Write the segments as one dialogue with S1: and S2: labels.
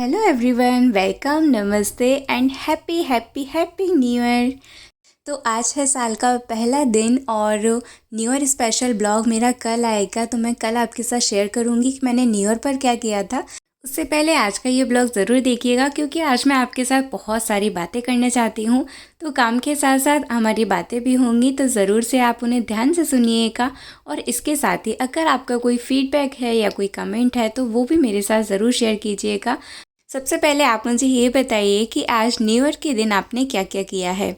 S1: Hello everyone, welcome, नमस्ते and happy happy happy new year. तो आज है साल का पहला दिन और न्यू ईयर स्पेशल ब्लॉग मेरा कल आएगा। तो मैं कल आपके साथ शेयर करूंगी कि मैंने न्यू ईयर पर क्या किया था। उससे पहले आज का ये ब्लॉग ज़रूर देखिएगा क्योंकि आज मैं आपके साथ बहुत सारी बातें करना चाहती हूँ। तो काम के साथ साथ हमारी बातें भी होंगी, तो ज़रूर से आप उन्हें ध्यान से सुनिएगा। और इसके साथ ही अगर आपका कोई फीडबैक है या कोई कमेंट है तो वो भी मेरे साथ ज़रूर शेयर कीजिएगा। सबसे पहले आप मुझे ये बताइए कि आज न्यू ईयर के दिन आपने क्या क्या किया है।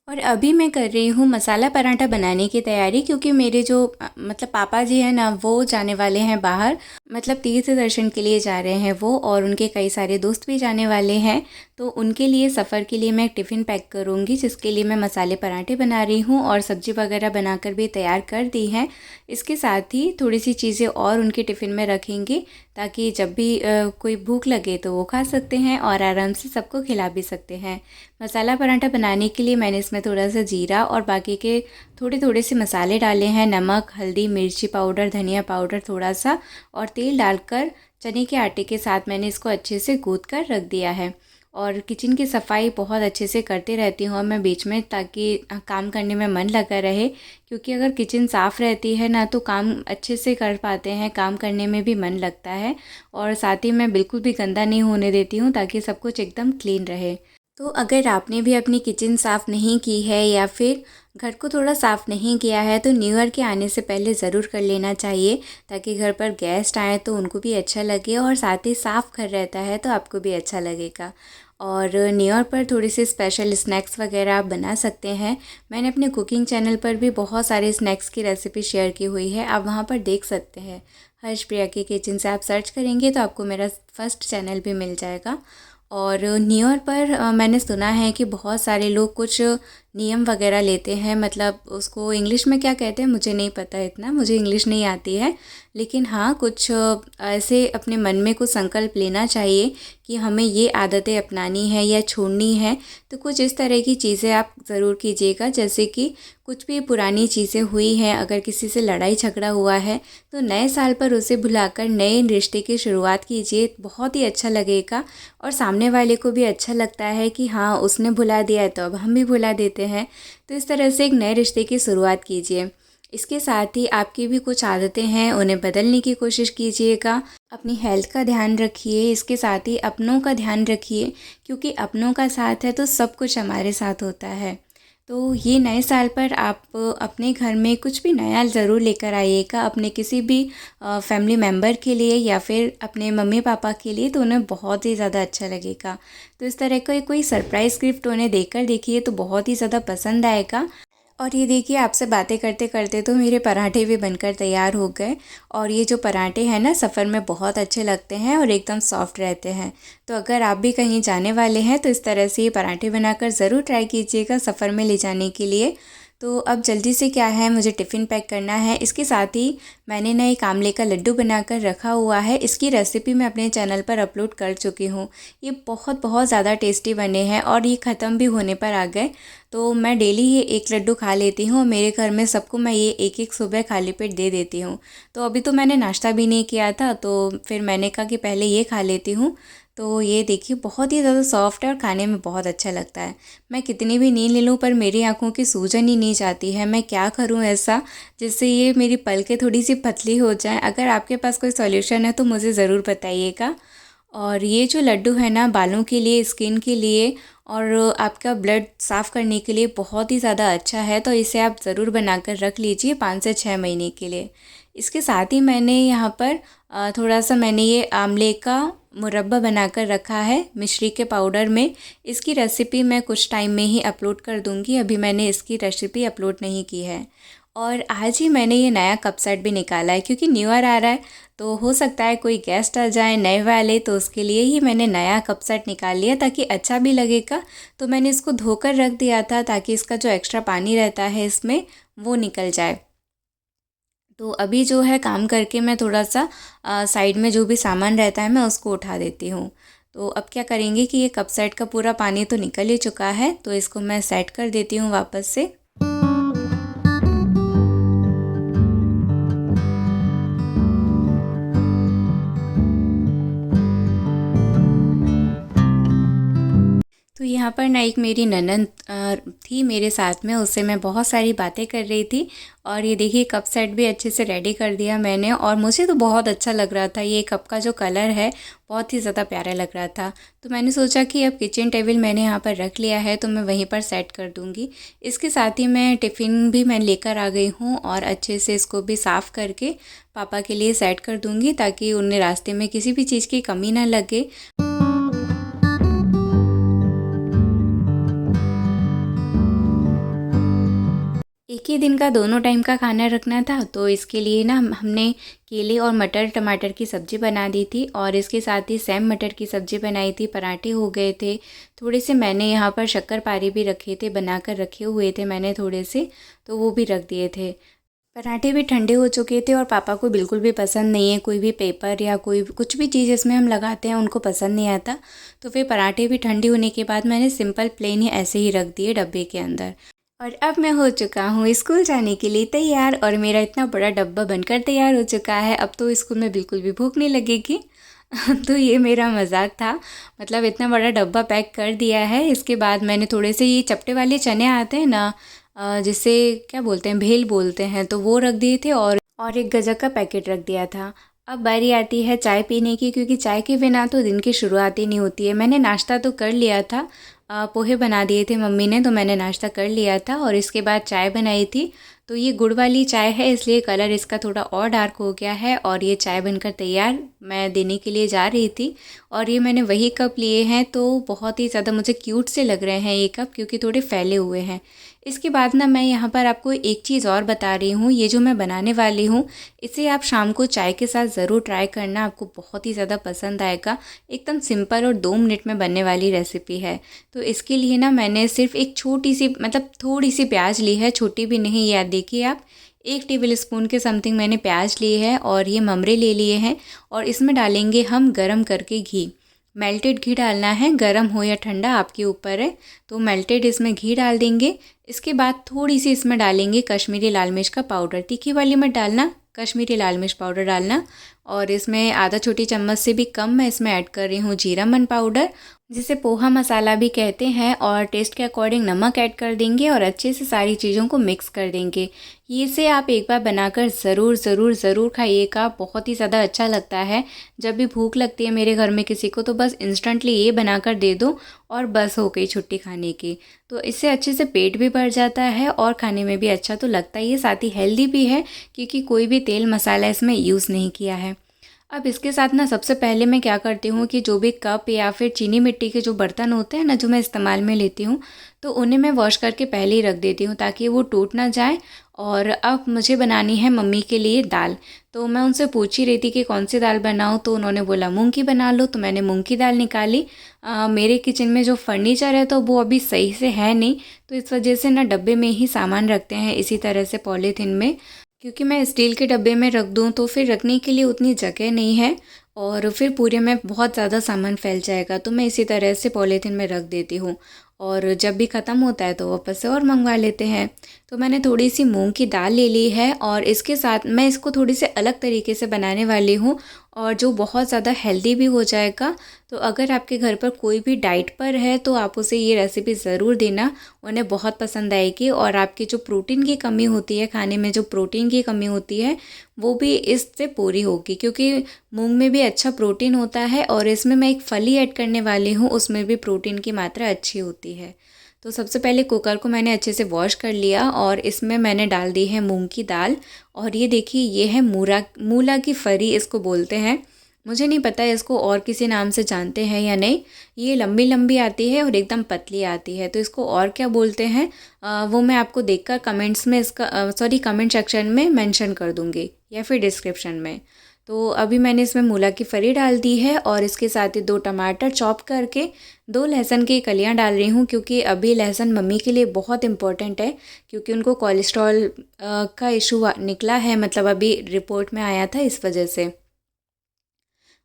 S1: और अभी मैं कर रही हूँ मसाला पराठा बनाने की तैयारी, क्योंकि मेरे जो मतलब पापा जी हैं ना, वो जाने वाले हैं बाहर, मतलब तीर्थ दर्शन के लिए जा रहे हैं वो, और उनके कई सारे दोस्त भी जाने वाले हैं। तो उनके लिए सफ़र के लिए मैं टिफ़िन पैक करूँगी, जिसके लिए मैं मसाले पराठे बना रही हूँ और सब्ज़ी वगैरह बनाकर भी तैयार कर दी हैं। इसके साथ ही थोड़ी सी चीज़ें और उनके टिफ़िन में रखेंगे ताकि जब भी कोई भूख लगे तो वो खा सकते हैं और आराम से सबको खिला भी सकते हैं। मसाला पराठा बनाने के लिए मैंने इसमें थोड़ा सा जीरा और बाकी के थोड़े थोड़े से मसाले डाले हैं, नमक, हल्दी, मिर्ची पाउडर, धनिया पाउडर थोड़ा सा, और तेल डालकर चने के आटे के साथ मैंने इसको अच्छे से गूँथ कर रख दिया है। और किचन की सफाई बहुत अच्छे से करते रहती हूँ मैं बीच में, ताकि काम करने में मन लगा रहे, क्योंकि अगर किचन साफ़ रहती है ना तो काम अच्छे से कर पाते हैं, काम करने में भी मन लगता है। और साथ ही मैं बिल्कुल भी गंदा नहीं होने देती हूँ ताकि सब कुछ एकदम क्लीन रहे। तो अगर आपने भी अपनी किचन साफ़ नहीं की है या फिर घर को थोड़ा साफ़ नहीं किया है तो न्यू ईयर के आने से पहले ज़रूर कर लेना चाहिए, ताकि घर पर गेस्ट आए तो उनको भी अच्छा लगे और साथ ही साफ़ घर रहता है तो आपको भी अच्छा लगेगा। और न्यू ईयर पर थोड़ी सी स्पेशल स्नैक्स वगैरह आप बना सकते हैं। मैंने अपने कुकिंग चैनल पर भी बहुत सारे स्नैक्स की रेसिपी शेयर की हुई है, आप वहाँ पर देख सकते हैं। हर्ष प्रिया की किचन से आप सर्च करेंगे तो आपको मेरा फर्स्ट चैनल भी मिल जाएगा। और न्यू ईयर पर मैंने सुना है कि बहुत सारे लोग कुछ नियम वगैरह लेते हैं, मतलब उसको इंग्लिश में क्या कहते हैं मुझे नहीं पता, इतना मुझे इंग्लिश नहीं आती है। लेकिन हाँ, कुछ ऐसे अपने मन में कुछ संकल्प लेना चाहिए कि हमें ये आदतें अपनानी है या छोड़नी है। तो कुछ इस तरह की चीज़ें आप ज़रूर कीजिएगा, जैसे कि कुछ भी पुरानी चीज़ें हुई हैं, अगर किसी से लड़ाई झगड़ा हुआ है तो नए साल पर उसे भुलाकर नए रिश्ते की शुरुआत कीजिए, बहुत ही अच्छा लगेगा। और सामने वाले को भी अच्छा लगता है कि हाँ, उसने भुला दिया है तो अब हम भी भुला देते हैं। तो इस तरह से एक नए रिश्ते की शुरुआत कीजिए। इसके साथ ही आपकी भी कुछ आदतें हैं, उन्हें बदलने की कोशिश कीजिएगा। अपनी हेल्थ का ध्यान रखिए, इसके साथ ही अपनों का ध्यान रखिए, क्योंकि अपनों का साथ है तो सब कुछ हमारे साथ होता है। तो ये नए साल पर आप अपने घर में कुछ भी नया ज़रूर लेकर आइएगा, अपने किसी भी फैमिली मेम्बर के लिए या फिर अपने मम्मी पापा के लिए, तो उन्हें बहुत ही ज़्यादा अच्छा लगेगा। तो इस तरह का कोई सरप्राइज़ गिफ्ट उन्हें देकर देखिए तो बहुत ही ज़्यादा पसंद आएगा। और ये देखिए, आपसे बातें करते करते तो मेरे पराठे भी बनकर तैयार हो गए। और ये जो पराठे हैं ना, सफ़र में बहुत अच्छे लगते हैं और एकदम सॉफ्ट रहते हैं। तो अगर आप भी कहीं जाने वाले हैं तो इस तरह से ये पराठे बनाकर ज़रूर ट्राई कीजिएगा सफ़र में ले जाने के लिए। तो अब जल्दी से क्या है, मुझे टिफ़िन पैक करना है। इसके साथ ही मैंने ना एक आमले का लड्डू बनाकर रखा हुआ है, इसकी रेसिपी मैं अपने चैनल पर अपलोड कर चुकी हूँ। ये बहुत बहुत ज़्यादा टेस्टी बने हैं और ये ख़त्म भी होने पर आ गए। तो मैं डेली ये एक लड्डू खा लेती हूँ और मेरे घर में सबको मैं ये एक एक सुबह खाली पेट दे देती हूँ। तो अभी तो मैंने नाश्ता भी नहीं किया था, तो फिर मैंने कहा कि पहले ये खा लेती हूँ। तो ये देखिए, बहुत ही ज़्यादा सॉफ्ट है और खाने में बहुत अच्छा लगता है। मैं कितनी भी नींद ले लूँ पर मेरी आँखों की सूजन ही नहीं जाती है। मैं क्या करूँ ऐसा जिससे ये मेरी पलकें थोड़ी सी पतली हो जाएं। अगर आपके पास कोई सॉल्यूशन है तो मुझे ज़रूर बताइएगा। और ये जो लड्डू है ना, बालों के लिए, स्किन के लिए और आपका ब्लड साफ़ करने के लिए बहुत ही ज़्यादा अच्छा है। तो इसे आप ज़रूर बनाकर रख लीजिए 5 से 6 महीने के लिए। इसके साथ ही मैंने यहाँ पर थोड़ा सा मैंने ये आंवले का मुरब्बा बनाकर रखा है मिश्री के पाउडर में। इसकी रेसिपी मैं कुछ टाइम में ही अपलोड कर दूँगी, अभी मैंने इसकी रेसिपी अपलोड नहीं की है। और आज ही मैंने ये नया कप सेट भी निकाला है, क्योंकि न्यू ईयर आ रहा है तो हो सकता है कोई गेस्ट आ जाए नए वाले, तो उसके लिए ही मैंने नया कप सेट निकाल लिया ताकि अच्छा भी लगेगा। तो मैंने इसको धोकर रख दिया था ताकि इसका जो एक्स्ट्रा पानी रहता है इसमें वो निकल जाए। तो अभी जो है काम करके मैं थोड़ा सा साइड में जो भी सामान रहता है मैं उसको उठा देती हूँ। तो अब क्या करेंगे कि ये कप सेट का पूरा पानी तो निकल ही चुका है, तो इसको मैं सेट कर देती हूँ वापस से। तो यहाँ पर ना एक मेरी ननद थी मेरे साथ में, उससे मैं बहुत सारी बातें कर रही थी। और ये देखिए कप सेट भी अच्छे से रेडी कर दिया मैंने, और मुझे तो बहुत अच्छा लग रहा था। ये कप का जो कलर है बहुत ही ज़्यादा प्यारा लग रहा था। तो मैंने सोचा कि अब किचन टेबल मैंने यहाँ पर रख लिया है तो मैं वहीं पर सेट कर दूँगी। इसके साथ ही मैं टिफ़िन भी मैं लेकर आ गई हूँ और अच्छे से इसको भी साफ़ करके पापा के लिए सेट कर दूँगी, ताकि उन्हें रास्ते में किसी भी चीज़ की कमी ना लगे। एक ही दिन का दोनों टाइम का खाना रखना था, तो इसके लिए ना हमने केले और मटर टमाटर की सब्ज़ी बना दी थी, और इसके साथ ही सेम मटर की सब्ज़ी बनाई थी। पराठे हो गए थे थोड़े से, मैंने यहाँ पर शक्करपारे भी रखे थे, बनाकर रखे हुए थे मैंने थोड़े से, तो वो भी रख दिए थे। पराठे भी ठंडे हो चुके थे और पापा को बिल्कुल भी पसंद नहीं है कोई भी पेपर या कोई कुछ भी चीज़ इसमें हम लगाते हैं, उनको पसंद नहीं आता। तो फिर पराठे भी ठंडे होने के बाद मैंने सिंपल प्लेन ही ऐसे ही रख दिए डब्बे के अंदर। और अब मैं हो चुका हूँ स्कूल जाने के लिए तैयार, और मेरा इतना बड़ा डब्बा बनकर तैयार हो चुका है। अब तो स्कूल में बिल्कुल भी भूख नहीं लगेगी। तो ये मेरा मजाक था, मतलब इतना बड़ा डब्बा पैक कर दिया है। इसके बाद मैंने थोड़े से ये चपटे वाले चने आते हैं ना, जिसे क्या बोलते हैं, भेल बोलते हैं, तो वो रख दिए थे, और एक गजक का पैकेट रख दिया था। अब बारी आती है चाय पीने की, क्योंकि चाय के बिना तो दिन की शुरुआत ही नहीं होती है। मैंने नाश्ता तो कर लिया था, पोहे बना दिए थे मम्मी ने, तो मैंने नाश्ता कर लिया था, और इसके बाद चाय बनाई थी। तो ये गुड़ वाली चाय है, इसलिए कलर इसका थोड़ा और डार्क हो गया है, और ये चाय बनकर तैयार मैं देने के लिए जा रही थी। और ये मैंने वही कप लिए हैं, तो बहुत ही ज़्यादा मुझे क्यूट से लग रहे हैं ये कप, क्योंकि थोड़े फैले हुए हैं। इसके बाद ना मैं यहाँ पर आपको एक चीज़ और बता रही हूँ, ये जो मैं बनाने वाली हूँ इसे आप शाम को चाय के साथ ज़रूर ट्राई करना, आपको बहुत ही ज़्यादा पसंद आएगा। एकदम सिंपल और 2 मिनट में बनने वाली रेसिपी है। तो इसके लिए ना मैंने सिर्फ एक छोटी सी, मतलब थोड़ी सी प्याज ली है, छोटी भी नहीं, याद देखिए आप 1 टेबल स्पून के समथिंग मैंने प्याज ली है, और ये ममरे ले लिए हैं। और इसमें डालेंगे हम गरम करके घी, मेल्टेड घी डालना है, गरम हो या ठंडा आपके ऊपर है। तो मेल्टेड इसमें घी डाल देंगे। इसके बाद थोड़ी सी इसमें डालेंगे कश्मीरी लाल मिर्च का पाउडर, तीखी वाली मत डालना, कश्मीरी लाल मिर्च पाउडर डालना। और इसमें आधा छोटी चम्मच से भी कम मैं इसमें ऐड कर रही हूँ जीरा मन पाउडर, जिसे पोहा मसाला भी कहते हैं। और टेस्ट के अकॉर्डिंग नमक ऐड कर देंगे, और अच्छे से सारी चीज़ों को मिक्स कर देंगे। ये से आप एक बार बनाकर ज़रूर ज़रूर ज़रूर खाइएगा, बहुत ही ज़्यादा अच्छा लगता है। जब भी भूख लगती है मेरे घर में किसी को, तो बस इंस्टेंटली ये बनाकर दे दो, और बस हो गई छुट्टी खाने की। तो इससे अच्छे से पेट भी भर जाता है, और खाने में भी अच्छा तो लगता ही है, साथ ही हेल्दी भी है, क्योंकि कोई भी तेल मसाला इसमें यूज़ नहीं किया है। अब इसके साथ ना सबसे पहले मैं क्या करती हूँ कि जो भी कप या फिर चीनी मिट्टी के जो बर्तन होते हैं ना, जो मैं इस्तेमाल में लेती हूँ, तो उन्हें मैं वॉश करके पहले ही रख देती हूँ, ताकि वो टूट ना जाए। और अब मुझे बनानी है मम्मी के लिए दाल। तो मैं उनसे पूछ ही रही थी कि कौन सी दाल बनाऊँ, तो उन्होंने बोला मूंग की बना लो, तो मैंने मूंग की दाल निकाली। मेरे किचन में जो फर्नीचर है तो वो अभी सही से है नहीं, तो इस वजह से ना डब्बे में ही सामान रखते हैं, इसी तरह से पॉलीथीन में, क्योंकि मैं स्टील के डब्बे में रख दूँ तो फिर रखने के लिए उतनी जगह नहीं है, और फिर पूरे में बहुत ज़्यादा सामान फैल जाएगा। तो मैं इसी तरह से पॉलीथीन में रख देती हूँ, और जब भी ख़त्म होता है तो वापस से और मंगवा लेते हैं। तो मैंने थोड़ी सी मूंग की दाल ले ली है, और इसके साथ मैं इसको थोड़ी से अलग तरीके से बनाने वाली हूँ, और जो बहुत ज़्यादा हेल्दी भी हो जाएगा। तो अगर आपके घर पर कोई भी डाइट पर है तो आप उसे ये रेसिपी ज़रूर देना, उन्हें बहुत पसंद आएगी। और आपकी जो प्रोटीन की कमी होती है, खाने में जो प्रोटीन की कमी होती है, वो भी इससे पूरी होगी, क्योंकि मूंग में भी अच्छा प्रोटीन होता है, और इसमें मैं एक फली ऐड करने वाली हूँ, उसमें भी प्रोटीन की मात्रा अच्छी होती है। तो सबसे पहले कुकर को मैंने अच्छे से वॉश कर लिया, और इसमें मैंने डाल दी है मूंग की दाल। और ये देखिए, ये है मूला की फली इसको बोलते हैं। मुझे नहीं पता इसको और किसी नाम से जानते हैं या नहीं। ये लंबी लंबी आती है और एकदम पतली आती है, तो इसको और क्या बोलते हैं वो मैं आपको देखकर कमेंट्स में कमेंट सेक्शन में मेंशन कर दूँगी, या फिर डिस्क्रिप्शन में। तो अभी मैंने इसमें मूला की फली डाल दी है, और इसके साथ ही 2 टमाटर चॉप करके, 2 लहसुन की कलियां डाल रही हूँ, क्योंकि अभी लहसुन मम्मी के लिए बहुत इम्पोर्टेंट है, क्योंकि उनको कोलेस्ट्रॉल का इशू निकला है, मतलब अभी रिपोर्ट में आया था, इस वजह से।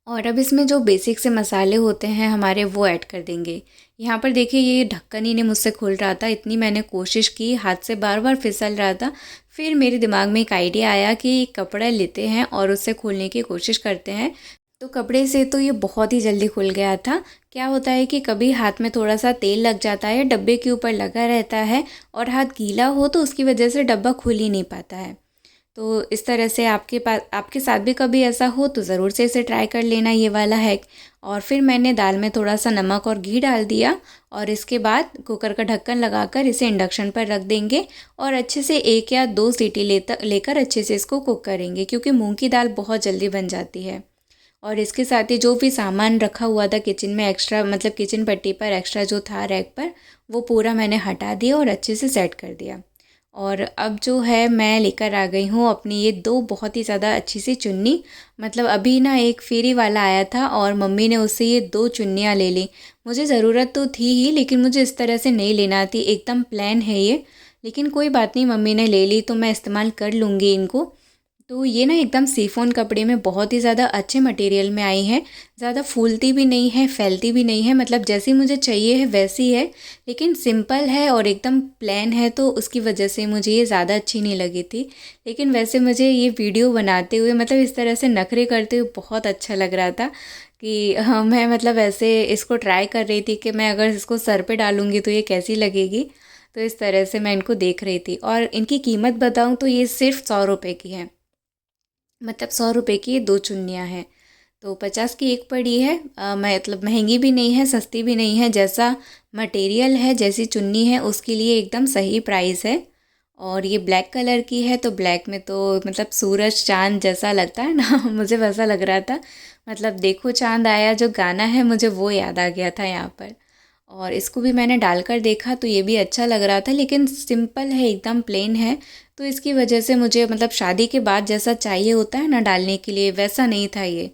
S1: और अब इसमें जो बेसिक से मसाले होते हैं हमारे, वो ऐड कर देंगे। यहाँ पर देखिए, ये ढक्कन ही नहीं मुझसे खुल रहा था, इतनी मैंने कोशिश की, हाथ से बार बार फिसल रहा था। फिर मेरे दिमाग में एक आइडिया आया कि एक कपड़ा लेते हैं और उससे खोलने की कोशिश करते हैं। तो कपड़े से तो ये बहुत ही जल्दी खुल गया था। क्या होता है कि कभी हाथ में थोड़ा सा तेल लग जाता है, डब्बे के ऊपर लगा रहता है और हाथ गीला हो तो उसकी वजह से डब्बा खुल ही नहीं पाता है। तो इस तरह से आपके साथ भी कभी ऐसा हो तो ज़रूर से इसे ट्राई कर लेना, ये वाला हैक। और फिर मैंने दाल में थोड़ा सा नमक और घी डाल दिया और इसके बाद कुकर का ढक्कन लगाकर इसे इंडक्शन पर रख देंगे और अच्छे से 1 या 2 सीटी लेकर अच्छे से इसको कुक करेंगे, क्योंकि मूंग की दाल बहुत जल्दी बन जाती है। और इसके साथ ही जो भी सामान रखा हुआ था किचन में एक्स्ट्रा, मतलब किचन पट्टी पर एक्स्ट्रा जो था रैक पर, वो पूरा मैंने हटा दिया और अच्छे से सेट कर दिया। और अब जो है मैं लेकर आ गई हूँ अपनी ये 2 बहुत ही ज़्यादा अच्छी सी चुन्नी। मतलब अभी ना एक फेरी वाला आया था और मम्मी ने उससे ये 2 चुन्नियाँ ले ली। मुझे ज़रूरत तो थी ही, लेकिन मुझे इस तरह से नहीं लेना थी, एकदम प्लेन है ये। लेकिन कोई बात नहीं, मम्मी ने ले ली तो मैं इस्तेमाल कर लूँगी इनको। तो ये ना एकदम शिफॉन कपड़े में बहुत ही ज़्यादा अच्छे मटेरियल में आई है। ज़्यादा फूलती भी नहीं है, फैलती भी नहीं है, मतलब जैसी मुझे चाहिए है वैसी है। लेकिन सिंपल है और एकदम प्लेन है, तो उसकी वजह से मुझे ये ज़्यादा अच्छी नहीं लगी थी। लेकिन वैसे मुझे ये वीडियो बनाते हुए, मतलब इस तरह से नखरे करते हुए बहुत अच्छा लग रहा था कि हाँ, मैं मतलब ऐसे इसको ट्राई कर रही थी कि मैं अगर इसको सर पे डालूँगी तो ये कैसी लगेगी। तो इस तरह से मैं इनको देख रही थी और इनकी कीमत बताऊँ तो ये सिर्फ 100 रुपये की है। मतलब 100 रुपये की ये 2 चुन्नियाँ हैं। तो 50 की एक पड़ी है। मतलब महंगी भी नहीं है, सस्ती भी नहीं है, जैसा मटेरियल है, जैसी चुन्नी है उसके लिए एकदम सही प्राइस है। और ये ब्लैक कलर की है, तो ब्लैक में तो मतलब सूरज चाँद जैसा लगता है ना मुझे वैसा लग रहा था। मतलब देखो चाँद आया जो गाना है, मुझे वो याद आ गया था यहाँ पर। और इसको भी मैंने डालकर देखा तो ये भी अच्छा लग रहा था, लेकिन सिंपल है, एकदम प्लेन है। तो इसकी वजह से मुझे मतलब शादी के बाद जैसा चाहिए होता है ना डालने के लिए, वैसा नहीं था ये।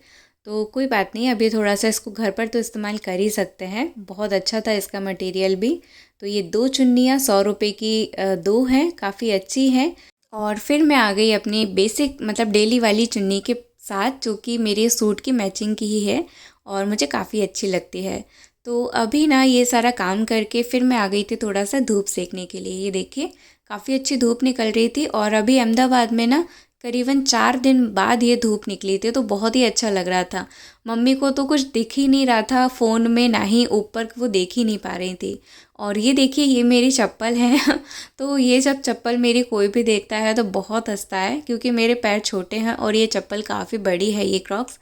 S1: तो कोई बात नहीं, अभी थोड़ा सा इसको घर पर तो इस्तेमाल कर ही सकते हैं। बहुत अच्छा था इसका मटेरियल भी। तो ये 2 चुन्नियाँ 100 रुपये की 2 हैं, काफ़ी अच्छी हैं। और फिर मैं आ गई अपनी बेसिक मतलब डेली वाली चुन्नी के साथ, जो कि मेरे सूट की मैचिंग की ही है और मुझे काफ़ी अच्छी लगती है। तो अभी ना ये सारा काम करके फिर मैं आ गई थी थोड़ा सा धूप सेकने के लिए। ये देखिए काफ़ी अच्छी धूप निकल रही थी और अभी अहमदाबाद में ना करीबन 4 दिन बाद ये धूप निकली थी, तो बहुत ही अच्छा लग रहा था। मम्मी को तो कुछ दिख ही नहीं रहा था फ़ोन में, ना ही ऊपर वो देख ही नहीं पा रही थी। और ये देखिए ये मेरी चप्पल है तो ये जब चप्पल मेरी कोई भी देखता है तो बहुत हंसता है, क्योंकि मेरे पैर छोटे हैं और ये चप्पल काफ़ी बड़ी है, ये क्रॉक्स।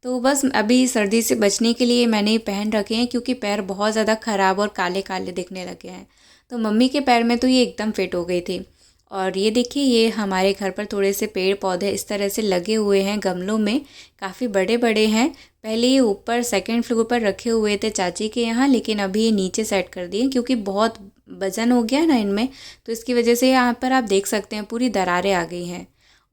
S1: तो बस अभी सर्दी से बचने के लिए मैंने ये पहन रखे हैं, क्योंकि पैर बहुत ज़्यादा ख़राब और काले काले दिखने लगे हैं। तो मम्मी के पैर में तो ये एकदम फिट हो गई थी। और ये देखिए ये हमारे घर पर थोड़े से पेड़ पौधे इस तरह से लगे हुए हैं गमलों में, काफ़ी बड़े बड़े हैं। पहले ये ऊपर सेकंड फ्लोर पर रखे हुए थे चाची के यहाँ, लेकिन अभी ये नीचे सेट कर दिए क्योंकि बहुत वजन हो गया ना इनमें। तो इसकी वजह से यहाँ पर आप देख सकते हैं पूरी दरारें आ गई हैं।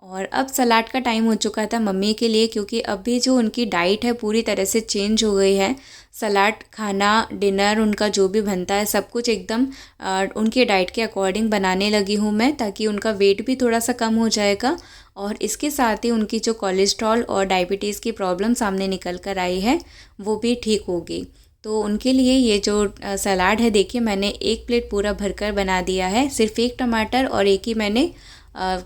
S1: और अब सलाद का टाइम हो चुका था मम्मी के लिए, क्योंकि अभी जो उनकी डाइट है पूरी तरह से चेंज हो गई है। सलाद खाना, डिनर उनका जो भी बनता है सब कुछ एकदम उनके डाइट के अकॉर्डिंग बनाने लगी हूँ मैं, ताकि उनका वेट भी थोड़ा सा कम हो जाएगा। और इसके साथ ही उनकी जो कोलेस्ट्रॉल और डायबिटीज़ की प्रॉब्लम सामने निकल कर आई है वो भी ठीक होगी। तो उनके लिए ये जो सलाद है, देखिए मैंने 1 प्लेट पूरा भरकर बना दिया है। सिर्फ 1 टमाटर और 1 ही मैंने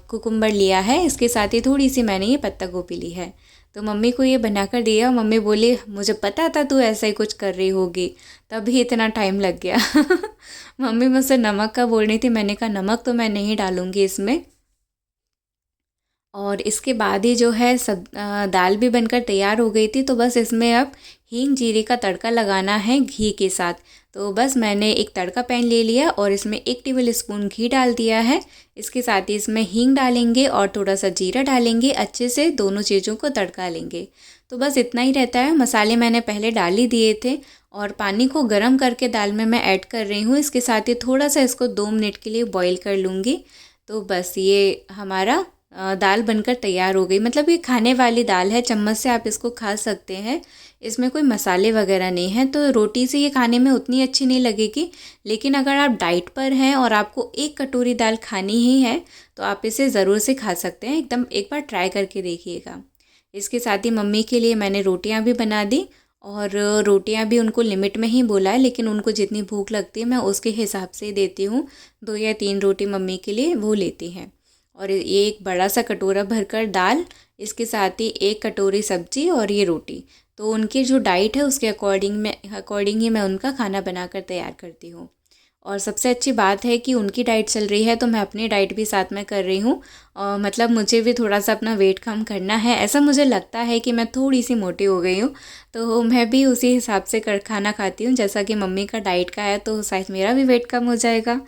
S1: कुकुम्बर लिया है, इसके साथ ही थोड़ी सी मैंने ये पत्ता गोभी ली है। तो मम्मी को ये बनाकर दिया। मम्मी बोली मुझे पता था तू ऐसा ही कुछ कर रही होगी, तभी इतना टाइम लग गया मम्मी मुझसे नमक का बोल रही थी, मैंने कहा नमक तो मैं नहीं डालूँगी इसमें। और इसके बाद ही जो है सब दाल भी बनकर तैयार हो गई थी। तो बस इसमें अब हींग जीरे का तड़का लगाना है घी के साथ। तो बस मैंने एक तड़का पैन ले लिया और इसमें 1 टेबल स्पून घी डाल दिया है। इसके साथ ही इसमें हींग डालेंगे और थोड़ा सा जीरा डालेंगे, अच्छे से दोनों चीज़ों को तड़का लेंगे। तो बस इतना ही रहता है। मसाले मैंने पहले डाल ही दिए थे और पानी को गर्म करके दाल में मैं ऐड कर रही हूँ। इसके साथ ही थोड़ा सा इसको 2 मिनट के लिए बॉईल कर लूँगी। तो बस ये हमारा दाल बनकर तैयार हो गई। मतलब ये खाने वाली दाल है, चम्मच से आप इसको खा सकते हैं। इसमें कोई मसाले वगैरह नहीं हैं, तो रोटी से ये खाने में उतनी अच्छी नहीं लगेगी। लेकिन अगर आप डाइट पर हैं और आपको 1 कटोरी दाल खानी ही है तो आप इसे ज़रूर से खा सकते हैं। एकदम एक बार ट्राई करके देखिएगा। इसके साथ ही मम्मी के लिए मैंने रोटियां भी बना दी और रोटियां भी उनको लिमिट में ही बोला है, लेकिन उनको जितनी भूख लगती है मैं उसके हिसाब से ही देती हूँ। 2 या 3 रोटी मम्मी के लिए वो लेती हैं। और ये एक बड़ा सा कटोरा भरकर दाल, इसके साथ ही 1 कटोरी सब्जी और ये रोटी। तो उनकी जो डाइट है उसके अकॉर्डिंग ही मैं उनका खाना बनाकर तैयार करती हूँ। और सबसे अच्छी बात है कि उनकी डाइट चल रही है तो मैं अपनी डाइट भी साथ में कर रही हूँ। मतलब मुझे भी थोड़ा सा अपना वेट कम करना है, ऐसा मुझे लगता है कि मैं थोड़ी सी मोटी हो गई हूँ। तो मैं भी उसी हिसाब से कर खाना खाती हूँ जैसा कि मम्मी का डाइट का है, तो शायद मेरा भी वेट कम हो जाएगा।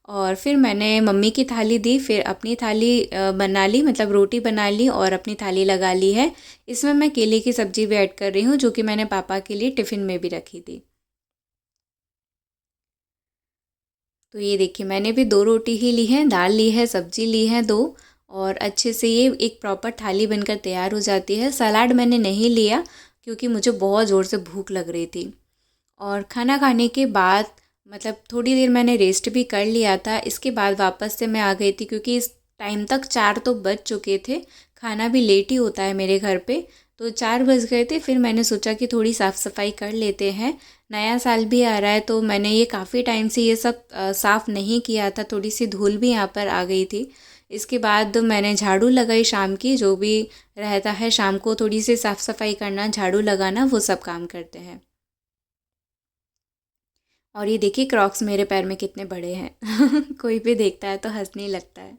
S1: और फिर मैंने मम्मी की थाली दी, फिर अपनी थाली बना ली, मतलब रोटी बना ली और अपनी थाली लगा ली है। इसमें मैं केले की सब्ज़ी भी ऐड कर रही हूँ जो कि मैंने पापा के लिए टिफ़िन में भी रखी थी। तो ये देखिए मैंने भी 2 रोटी ही ली है, दाल ली है, सब्ज़ी ली है 2, और अच्छे से ये एक प्रॉपर थाली बनकर तैयार हो जाती है। सलाद मैंने नहीं लिया क्योंकि मुझे बहुत ज़ोर से भूख लग रही थी। और खाना खाने के बाद मतलब थोड़ी देर मैंने रेस्ट भी कर लिया था। इसके बाद वापस से मैं आ गई थी क्योंकि इस टाइम तक 4 तो बज चुके थे। खाना भी लेट ही होता है मेरे घर पे, तो 4 बज गए थे। फिर मैंने सोचा कि थोड़ी साफ़ सफाई कर लेते हैं, नया साल भी आ रहा है। तो मैंने ये काफ़ी टाइम से ये सब साफ़ नहीं किया था, थोड़ी सी धूल भी यहाँ पर आ गई थी। इसके बाद मैंने झाड़ू लगाई शाम की, जो भी रहता है शाम को थोड़ी सी साफ़ सफाई करना, झाड़ू लगाना, वो सब काम करते हैं। और ये देखिए क्रॉक्स मेरे पैर में कितने बड़े हैं कोई भी देखता है तो हंसने लगता है।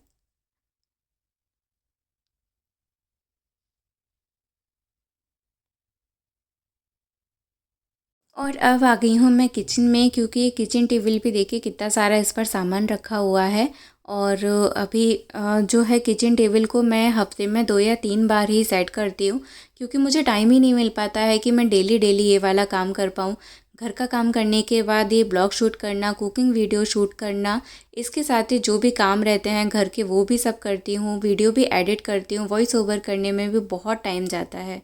S1: और अब आ गई हूँ मैं किचन में, क्योंकि ये किचन टेबल पे देखिए कितना सारा इस पर सामान रखा हुआ है। और अभी जो है किचन टेबल को मैं हफ्ते में 2 या 3 बार ही सेट करती हूँ, क्योंकि मुझे टाइम ही नहीं मिल पाता है कि मैं डेली डेली ये वाला काम कर पाऊँ। घर का काम करने के बाद ये ब्लॉग शूट करना, कुकिंग वीडियो शूट करना, इसके साथ ही जो भी काम रहते हैं घर के वो भी सब करती हूँ, वीडियो भी एडिट करती हूँ, वॉइस ओवर करने में भी बहुत टाइम जाता है।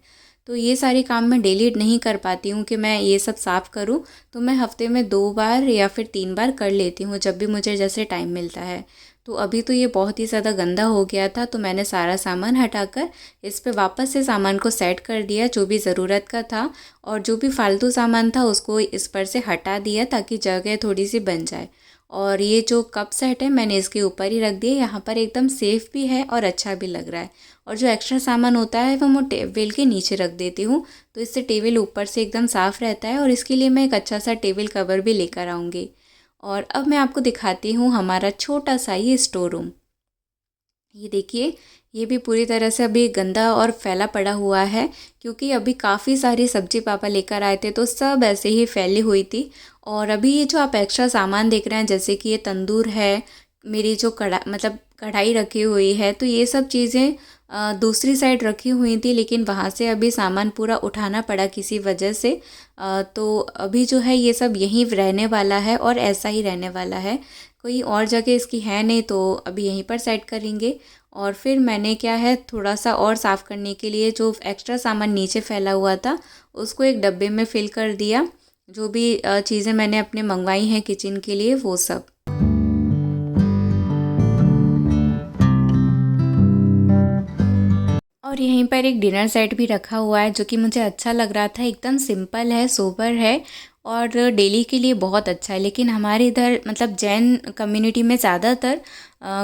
S1: तो ये सारे काम मैं डेली नहीं कर पाती हूँ कि मैं ये सब साफ़ करूँ। तो मैं हफ्ते में 2 बार या फिर 3 बार कर लेती हूँ, जब भी मुझे जैसे टाइम मिलता है। तो अभी तो ये बहुत ही ज़्यादा गंदा हो गया था, तो मैंने सारा सामान हटाकर इस पे वापस से सामान को सेट कर दिया जो भी ज़रूरत का था, और जो भी फालतू सामान था उसको इस पर से हटा दिया ताकि जगह थोड़ी सी बन जाए। और ये जो कप सेट है मैंने इसके ऊपर ही रख दिया, यहाँ पर एकदम सेफ़ भी है और अच्छा भी लग रहा है। और जो एक्स्ट्रा सामान होता है वो मैं टेबल के नीचे रख देती हूँ, तो इससे टेबल ऊपर से एकदम साफ़ रहता है। और इसके लिए मैं एक अच्छा सा टेबल कवर भी लेकर आऊँगी। और अब मैं आपको दिखाती हूँ हमारा छोटा सा ये स्टोर रूम। ये देखिए, ये भी पूरी तरह से अभी गंदा और फैला पड़ा हुआ है, क्योंकि अभी काफ़ी सारी सब्जी पापा लेकर आए थे तो सब ऐसे ही फैली हुई थी। और अभी ये जो आप एक्स्ट्रा सामान देख रहे हैं, जैसे कि ये तंदूर है, मेरी जो कढ़ाई रखी हुई है, तो ये सब चीज़ें दूसरी साइड रखी हुई थी, लेकिन वहाँ से अभी सामान पूरा उठाना पड़ा किसी वजह से। तो अभी जो है ये सब यहीं रहने वाला है और ऐसा ही रहने वाला है, कोई और जगह इसकी है नहीं, तो अभी यहीं पर सेट करेंगे। और फिर मैंने क्या है, थोड़ा सा और साफ़ करने के लिए जो एक्स्ट्रा सामान नीचे फैला हुआ था उसको एक डब्बे में फ़िल कर दिया, जो भी चीज़ें मैंने अपने मंगवाई हैं किचन के लिए वो सब। और यहीं पर एक डिनर सेट भी रखा हुआ है जो कि मुझे अच्छा लग रहा था, एकदम सिंपल है, सोबर है और डेली के लिए बहुत अच्छा है। लेकिन हमारे इधर मतलब जैन कम्युनिटी में ज़्यादातर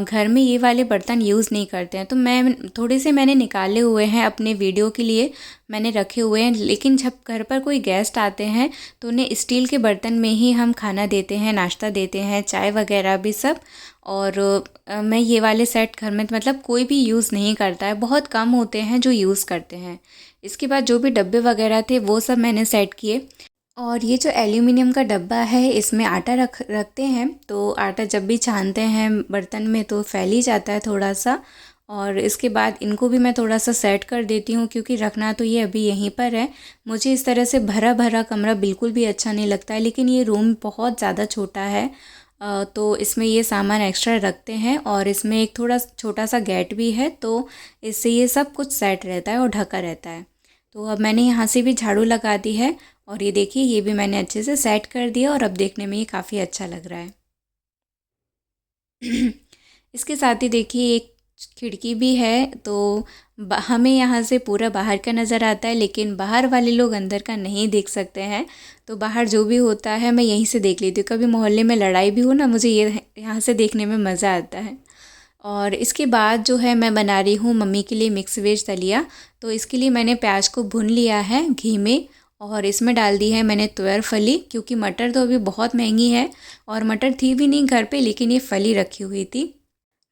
S1: घर में ये वाले बर्तन यूज़ नहीं करते हैं, तो मैं थोड़े से मैंने निकाले हुए हैं अपने वीडियो के लिए, मैंने रखे हुए हैं। लेकिन जब घर पर कोई गेस्ट आते हैं तो उन्हें स्टील के बर्तन में ही हम खाना देते हैं, नाश्ता देते हैं, चाय वगैरह भी सब। और मैं ये वाले सेट घर में मतलब कोई भी यूज़ नहीं करता है, बहुत कम होते हैं जो यूज़ करते हैं। इसके बाद जो भी डब्बे वगैरह थे वो सब मैंने सेट किए। और ये जो एल्यूमिनियम का डब्बा है इसमें आटा रखते हैं, तो आटा जब भी छानते हैं बर्तन में तो फैल ही जाता है थोड़ा सा। और इसके बाद इनको भी मैं थोड़ा सा सेट कर देती हूँ, क्योंकि रखना तो ये अभी यहीं पर है। मुझे इस तरह से भरा भरा कमरा बिल्कुल भी अच्छा नहीं लगता है, लेकिन ये रूम बहुत ज़्यादा छोटा है, तो इसमें ये सामान एक्स्ट्रा रखते हैं। और इसमें एक थोड़ा छोटा सा गेट भी है, तो इससे ये सब कुछ सेट रहता है और ढका रहता है। तो अब मैंने यहाँ से भी झाड़ू लगा दी है, और ये देखिए ये भी मैंने अच्छे से सेट कर दिया और अब देखने में ये काफ़ी अच्छा लग रहा है। इसके साथ ही देखिए एक खिड़की भी है, तो हमें यहाँ से पूरा बाहर का नज़र आता है, लेकिन बाहर वाले लोग अंदर का नहीं देख सकते हैं। तो बाहर जो भी होता है मैं यहीं से देख लेती हूँ, कभी मोहल्ले में लड़ाई भी हो ना, मुझे ये यहाँ से देखने में मज़ा आता है। और इसके बाद जो है मैं बना रही हूँ मम्मी के लिए मिक्स वेज दलिया। तो इसके लिए मैंने प्याज को भून लिया है घी में और इसमें डाल दी है मैंने तुअर फली, क्योंकि मटर तो अभी बहुत महंगी है और मटर थी भी नहीं घर पे, लेकिन ये फली रखी हुई थी।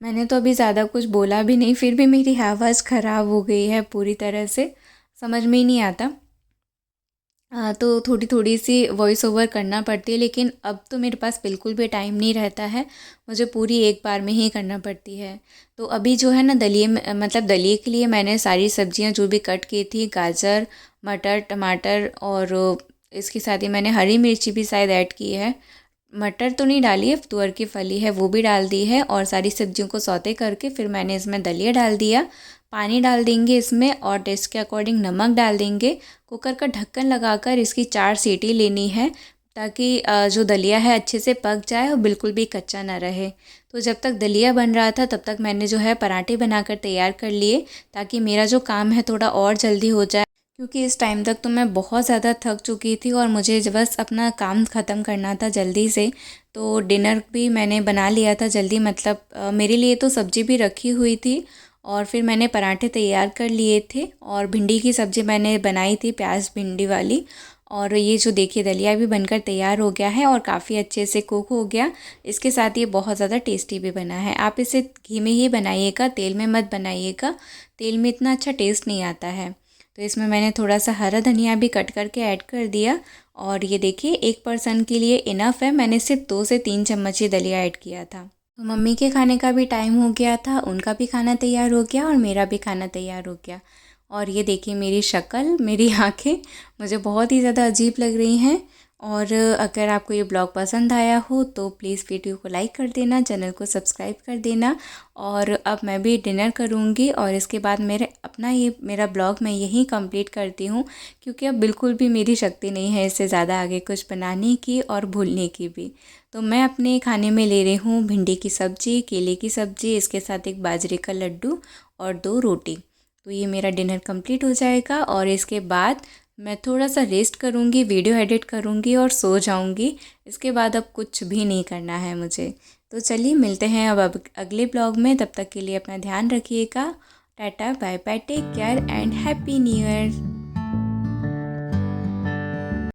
S1: मैंने तो अभी ज़्यादा कुछ बोला भी नहीं, फिर भी मेरी आवाज़ ख़राब हो गई है पूरी तरह से, समझ में ही नहीं आता। तो थोड़ी थोड़ी सी वॉइस ओवर करना पड़ती है, लेकिन अब तो मेरे पास बिल्कुल भी टाइम नहीं रहता है, मुझे पूरी एक बार में ही करना पड़ती है। तो अभी जो है ना दलिए में, मतलब दलिए के लिए मैंने सारी सब्जियां जो भी कट की थी, गाजर, मटर, टमाटर और इसके साथ ही मैंने हरी मिर्ची भी शायद ऐड की है। मटर तो नहीं डाली है, तुअर की फली है वो भी डाल दी है और सारी सब्जियों को सौते करके फिर मैंने इसमें दलिया डाल दिया। पानी डाल देंगे इसमें और टेस्ट के अकॉर्डिंग नमक डाल देंगे। कुकर का ढक्कन लगाकर इसकी 4 सीटी लेनी है, ताकि जो दलिया है अच्छे से पक जाए और बिल्कुल भी कच्चा ना रहे। तो जब तक दलिया बन रहा था तब तक मैंने जो है पराठे बनाकर तैयार कर लिए, ताकि मेरा जो काम है थोड़ा और जल्दी हो जाए, क्योंकि इस टाइम तक तो मैं बहुत ज़्यादा थक चुकी थी और मुझे बस अपना काम ख़त्म करना था जल्दी से। तो डिनर भी मैंने बना लिया था जल्दी, मतलब मेरे लिए तो सब्ज़ी भी रखी हुई थी और फिर मैंने पराठे तैयार कर लिए थे और भिंडी की सब्ज़ी मैंने बनाई थी, प्याज भिंडी वाली। और ये जो देखिए दलिया भी बनकर तैयार हो गया है और काफ़ी अच्छे से कुक हो गया। इसके साथ ये बहुत ज़्यादा टेस्टी भी बना है। आप इसे घी में ही बनाइएगा, तेल में मत बनाइएगा, तेल में इतना अच्छा टेस्ट नहीं आता है। तो इसमें मैंने थोड़ा सा हरा धनिया भी कट करके ऐड कर दिया और ये देखिए 1 पर्सन के लिए इनफ है, मैंने सिर्फ 2 से 3 चम्मच ही दलिया ऐड किया था। तो मम्मी के खाने का भी टाइम हो गया था, उनका भी खाना तैयार हो गया और मेरा भी खाना तैयार हो गया। और ये देखिए मेरी शक्ल, मेरी आँखें मुझे बहुत ही ज़्यादा अजीब लग रही हैं। और अगर आपको ये ब्लॉग पसंद आया हो तो प्लीज़ वीडियो को लाइक कर देना, चैनल को सब्सक्राइब कर देना। और अब मैं भी डिनर करूँगी और इसके बाद मेरा ब्लॉग मैं यहीं कंप्लीट करती हूँ, क्योंकि अब बिल्कुल भी मेरी शक्ति नहीं है इससे ज़्यादा आगे कुछ बनाने की और भूलने की भी। तो मैं अपने खाने में ले रही हूँ भिंडी की सब्ज़ी, केले की सब्ज़ी, इसके साथ एक बाजरे का लड्डू और 2 रोटी। तो ये मेरा डिनर कंप्लीट हो जाएगा और इसके बाद मैं थोड़ा सा रेस्ट करूँगी, वीडियो एडिट करूँगी और सो जाऊँगी। इसके बाद अब कुछ भी नहीं करना है मुझे। तो चलिए मिलते हैं अब अगले ब्लॉग में, तब तक के लिए अपना ध्यान रखिएगा। Tata bye bye, take care and happy new year.